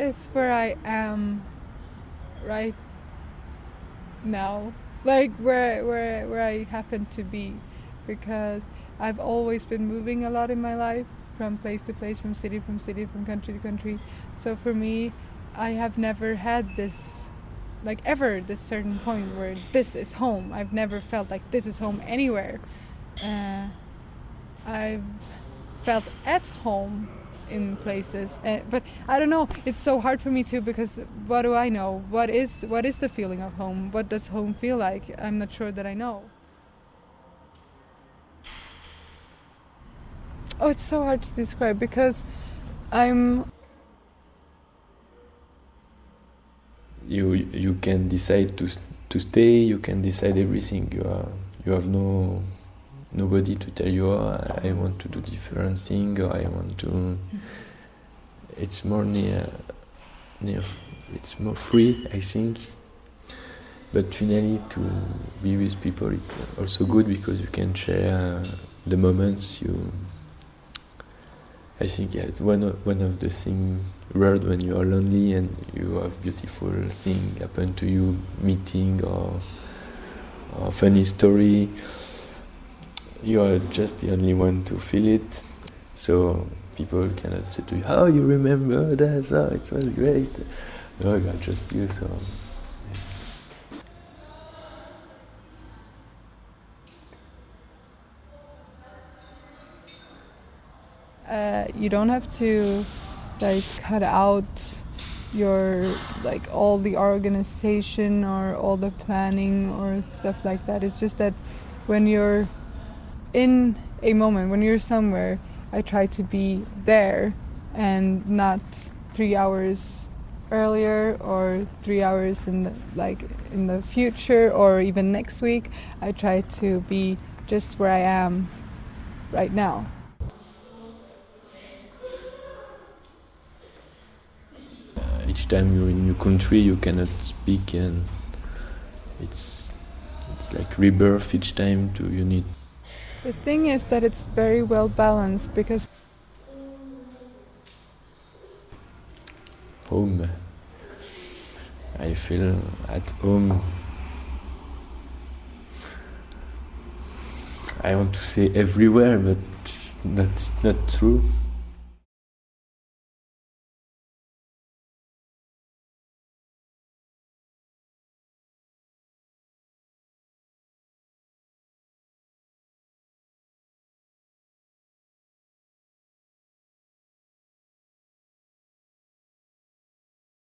is where I am right now, like where I happen to be, because I've always been moving a lot in my life, from place to place, from city, from country to country. So for me, I have never had this, like ever, this certain point where this is home. I've never felt like this is home anywhere. I've felt at home in places, but I don't know, it's so hard for me too, because what do I know? What is the feeling of home? What does home feel like? I'm not sure that I know. Oh, it's so hard to describe, because I'm You can decide to stay. You can decide everything. You have nobody to tell you, oh, I want to do different thing, or I want to. It's more it's more free, I think. But finally, to be with people, it's also good because you can share the moments you. I think one of the things rare when you are lonely and you have beautiful thing happen to you, meeting or funny story. You are just the only one to feel it, so people cannot say to you, "Oh, you remember that? Oh, it was great." No, you are just you. So. you don't have to like cut out your like all the organization or all the planning or stuff like that. It's just that when you're in a moment, when you're somewhere, I try to be there and not 3 hours earlier or 3 hours in the future or even next week. I try to be just where I am right now. Each time you're in a new country, you cannot speak, and it's like rebirth each time. You need. The thing is that it's very well balanced, because Home. I feel at home. I want to say everywhere, but that's not true.